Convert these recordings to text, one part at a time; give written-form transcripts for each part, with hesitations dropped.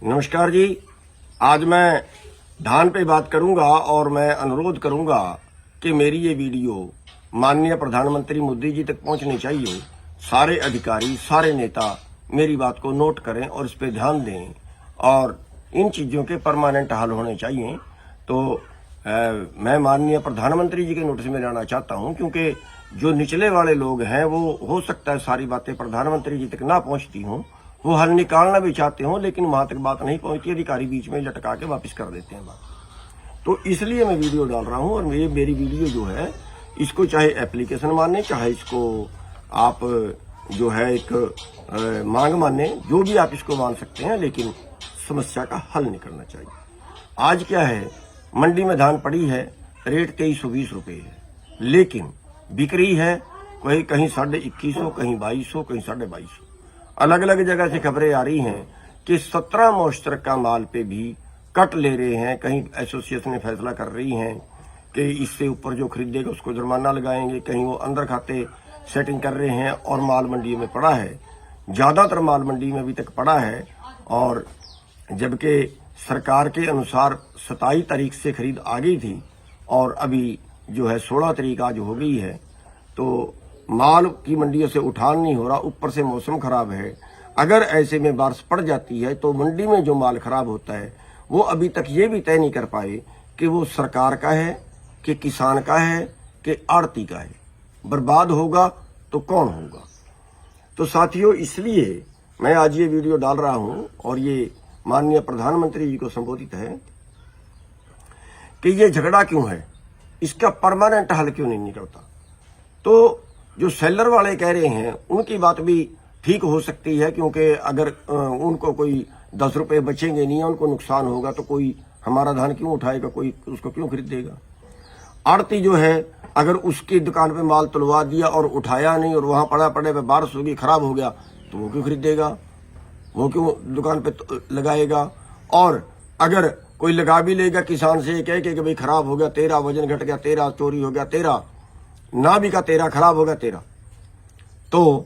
नमस्कार जी। आज मैं धान पे बात करूंगा और मैं अनुरोध करूंगा कि मेरी ये वीडियो माननीय प्रधानमंत्री मोदी जी तक पहुंचनी चाहिए। सारे अधिकारी, सारे नेता मेरी बात को नोट करें और इस पे ध्यान दें और इन चीज़ों के परमानेंट हल होने चाहिए। तो मैं माननीय प्रधानमंत्री जी के नोटिस में लाना चाहता हूं, क्योंकि जो निचले वाले लोग हैं वो हो सकता है सारी बातें प्रधानमंत्री जी तक ना पहुंचती हों, वो हल निकालना भी चाहते हो लेकिन वहां तक बात नहीं पहुंचती, अधिकारी बीच में लटका के वापस कर देते हैं बात। तो इसलिए मैं वीडियो डाल रहा हूं और मेरी वीडियो जो है इसको चाहे एप्लीकेशन माने, चाहे इसको आप जो है एक मांग माने, जो भी आप इसको मान सकते हैं, लेकिन समस्या का हल निकलना चाहिए। आज क्या है, मंडी में धान पड़ी है, रेट 2320 रुपये है, लेकिन बिक्री है कहीं 2150, कहीं 2200, कहीं 2250। अलग अलग जगह से खबरें आ रही हैं कि 17 मॉइस्चर का माल पे भी कट ले रहे हैं। कहीं एसोसिएशन ने फैसला कर रही हैं कि इससे ऊपर जो खरीदेगा उसको जुर्माना लगाएंगे, कहीं वो अंदर खाते सेटिंग कर रहे हैं और माल मंडी में पड़ा है। ज्यादातर माल मंडी में अभी तक पड़ा है, और जबकि सरकार के अनुसार 27 तारीख से खरीद आ गई थी और अभी जो है 16 तारीख आज हो गई है, तो माल की मंडियों से उठान नहीं हो रहा। ऊपर से मौसम खराब है, अगर ऐसे में बारिश पड़ जाती है तो मंडी में जो माल खराब होता है वो अभी तक ये भी तय नहीं कर पाए कि वो सरकार का है, कि किसान का है, कि आड़ती का है। बर्बाद होगा तो कौन होगा। तो साथियों, इसलिए मैं आज ये वीडियो डाल रहा हूं और ये माननीय प्रधानमंत्री जी को संबोधित है कि ये झगड़ा क्यों है, इसका परमानेंट हल क्यों नहीं निकलता। तो जो सेलर वाले कह रहे हैं उनकी बात भी ठीक हो सकती है, क्योंकि अगर उनको कोई 10 रुपए बचेंगे नहीं, उनको नुकसान होगा तो कोई हमारा धान क्यों उठाएगा, कोई उसको क्यों खरीदेगा। आड़ती जो है, अगर उसकी दुकान पे माल तुलवा दिया और उठाया नहीं और वहां पड़ा पड़े पे बारिश होगी, खराब हो गया, तो वो क्यों खरीदेगा, वो क्यों दुकान पे लगाएगा। और अगर कोई लगा भी लेगा किसान से कह के भाई खराब हो गया तेरा, वजन घट गया तेरा, चोरी हो गया तेरा, ना बिका तेरा, खराब हो गया तेरा, तो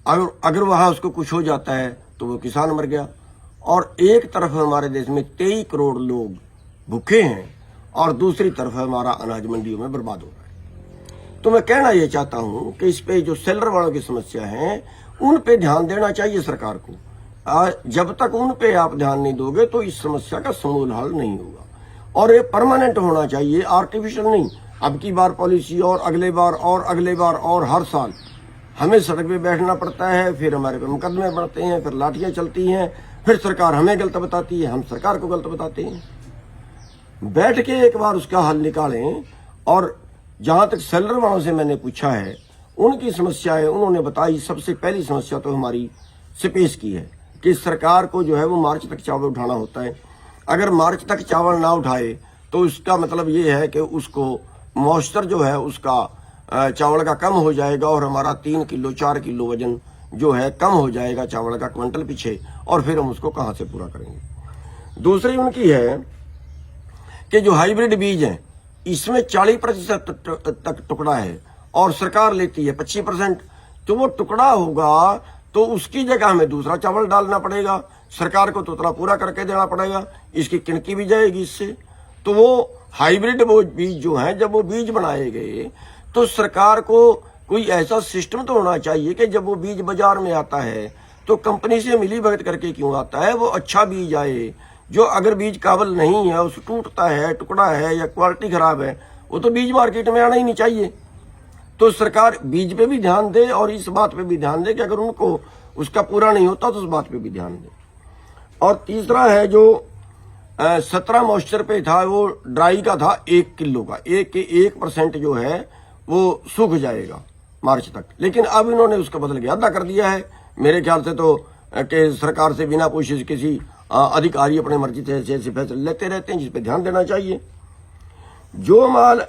अगर वहां उसको कुछ हो जाता है तो वो किसान मर गया। और एक तरफ हमारे देश में 23 करोड़ लोग भूखे हैं और दूसरी तरफ हमारा अनाज मंडियों में बर्बाद हो रहा है। तो मैं कहना ये चाहता हूं कि इस पे जो सेलर वालों की समस्या है उन पे ध्यान देना चाहिए सरकार को। जब तक उन पे आप ध्यान नहीं दोगे तो इस समस्या का समूल हल नहीं होगा। और ये परमानेंट होना चाहिए, आर्टिफिशियल नहीं। अब की बार पॉलिसी और अगले बार और अगले बार, और हर साल हमें सड़क पे बैठना पड़ता है, फिर हमारे पे मुकदमे बढ़ते हैं, फिर लाठियां चलती हैं, फिर सरकार हमें गलत बताती है, हम सरकार को गलत बताते हैं। बैठ के एक बार उसका हल निकालें। और जहां तक सेलर वालों से मैंने पूछा है, उनकी समस्याएं उन्होंने बताई। सबसे पहली समस्या तो हमारी से पेश की है कि सरकार को जो है वो मार्च तक चावल उठाना होता है। अगर मार्च तक चावल ना उठाए तो इसका मतलब ये है कि उसको मॉइस्चर जो है उसका चावल का कम हो जाएगा और हमारा 3 किलो 4 किलो वजन जो है कम हो जाएगा चावल का क्विंटल पीछे, और फिर हम उसको कहां से पूरा करेंगे। दूसरी उनकी है कि जो हाइब्रिड बीज है इसमें 40% तक टुकड़ा है और सरकार लेती है 25%। तो वो टुकड़ा होगा तो उसकी जगह हमें दूसरा चावल डालना पड़ेगा, सरकार को तो उतना पूरा करके देना पड़ेगा, इसकी किनकी भी जाएगी इससे। तो वो हाइब्रिड वो बीज जो है, जब वो बीज बनाए गए तो सरकार को कोई ऐसा सिस्टम तो होना चाहिए कि जब वो बीज बाजार में आता है तो कंपनी से मिली भगत करके क्यों आता है, वो अच्छा बीज आए। जो अगर बीज काबिल नहीं है, उस टूटता है, टुकड़ा है या क्वालिटी खराब है, वो तो बीज मार्केट में आना ही नहीं चाहिए। तो सरकार बीज पे भी ध्यान दे और इस बात पे भी ध्यान दे कि अगर उनको उसका पूरा नहीं होता तो उस बात पे भी ध्यान दे। और तीसरा है जो 17 मॉइस्चर पे था, वो ड्राई का था 1 किलो का, 1% जो है वो सूख जाएगा मार्च तक, लेकिन अब इन्होंने उसका बदल के आधा कर दिया है। मेरे ख्याल से तो कि सरकार से बिना पूछे किसी अधिकारी अपने मर्जी से ऐसे फैसले लेते रहते हैं, जिस पे ध्यान देना चाहिए। जो माल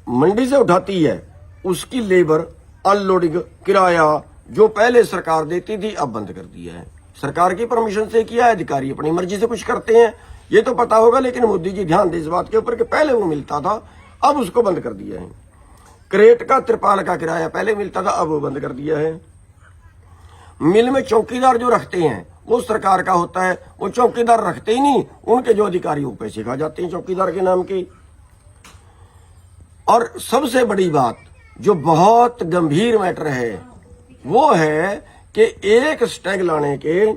मंडी से उठाती है उसकी लेबर, अनलोडिंग, किराया जो पहले सरकार देती थी अब बंद कर दिया है। सरकार की परमिशन से किया है, अधिकारी अपनी मर्जी से कुछ करते हैं, ये तो पता होगा, लेकिन मोदी जी ध्यान दे इस बात के ऊपर कि पहले वो मिलता था अब उसको बंद कर दिया है। क्रेट का, तिरपाल का किराया पहले मिलता था अब वो बंद कर दिया है। मिल में चौकीदार जो रखते हैं वो सरकार का होता है। वो चौकीदार रखते ही नहीं, उनके जो अधिकारी वो पैसे खा जाते हैं चौकीदार के नाम के। और सबसे बड़ी बात जो बहुत गंभीर मैटर है वो है कि एक स्टैग लाने के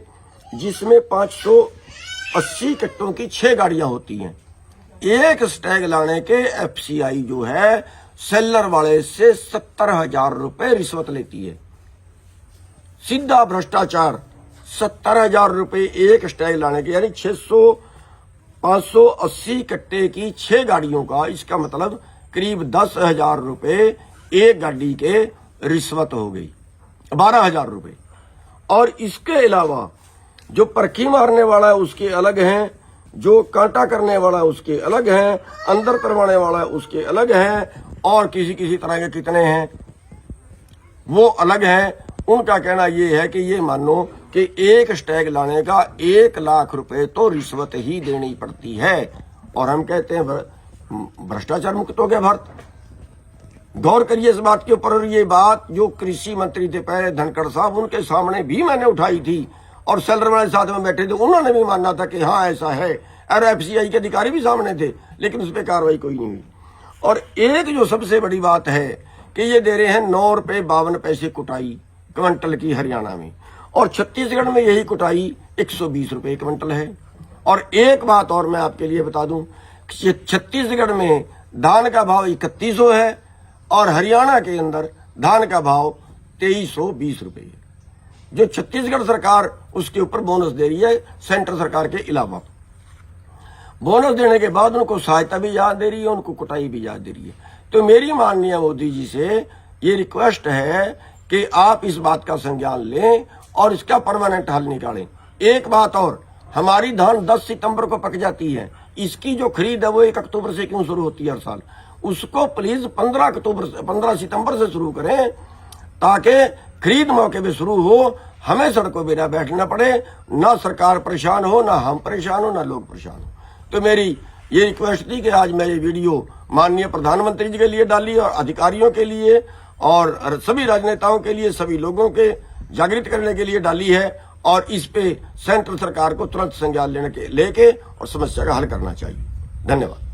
जिसमें 580 कट्टों की 6 गाड़ियां होती हैं, एक स्टैग लाने के एफसीआई जो है सेलर वाले से 70,000 रुपए रिश्वत लेती है। सीधा भ्रष्टाचार। 70,000 रुपए एक स्टैग लाने के, यानी 580 कट्टे की 6 गाड़ियों का, इसका मतलब करीब 10,000 रुपए एक गाड़ी के रिश्वत हो गई, 12,000 रुपए। और इसके अलावा जो परखी मारने वाला है उसके अलग हैं, जो कांटा करने वाला है उसके अलग हैं, अंदर करवाने वाला है उसके अलग हैं, और किसी किसी तरह के कितने हैं वो अलग हैं। उनका कहना ये है कि ये मानो कि एक स्टैग लाने का 1 लाख रुपए तो रिश्वत ही देनी पड़ती है। और हम कहते हैं भ्रष्टाचार मुक्त हो गया भारत। गौर करिए इस बात के ऊपर। और ये बात जो कृषि मंत्री थे पहले धनखड़ साहब, उनके सामने भी मैंने उठाई थी, और सेलर वाले साथ में बैठे थे, उन्होंने भी मानना था कि हाँ ऐसा है, और एफसीआई के अधिकारी भी सामने थे, लेकिन उस पर कार्रवाई कोई नहीं हुई। और एक जो सबसे बड़ी बात है कि ये दे रहे हैं 9 रुपए 52 पैसे कुटाई क्विंटल की हरियाणा में, और छत्तीसगढ़ में यही कुटाई 120 रुपए क्विंटल है। और एक बात और मैं आपके लिए बता दूं, छत्तीसगढ़ में धान का भाव 3100 है, और हरियाणा के अंदर धान का भाव 2320 रुपए है। जो छत्तीसगढ़ सरकार उसके ऊपर बोनस दे रही है सेंट्रल सरकार के अलावा। बोनस देने के बाद उनको सहायता भी याद दे रही है, उनको कुटाई भी याद दे रही है। तो मेरी माननीय मोदी जी से ये रिक्वेस्ट है कि आप इस बात का संज्ञान लें और इसका परमानेंट हल निकालें। एक बात और, हमारी धान 10 सितंबर को पक जाती है, इसकी जो खरीद है वो 1 अक्टूबर से क्यों शुरू होती है हर साल? उसको प्लीज 15 सितंबर से शुरू करें, ताकि खरीद मौके पे शुरू हो, हमें सड़कों पे ना बैठना पड़े, ना सरकार परेशान हो, ना हम परेशान हो, ना लोग परेशान हो। तो मेरी ये रिक्वेस्ट थी कि आज मैं ये वीडियो माननीय प्रधानमंत्री जी के लिए डाली, और अधिकारियों के लिए, और सभी राजनेताओं के लिए, सभी लोगों के जागृत करने के लिए डाली है। और इस पे सेंट्रल सरकार को तुरंत संज्ञान लेके और समस्या का हल करना चाहिए। धन्यवाद।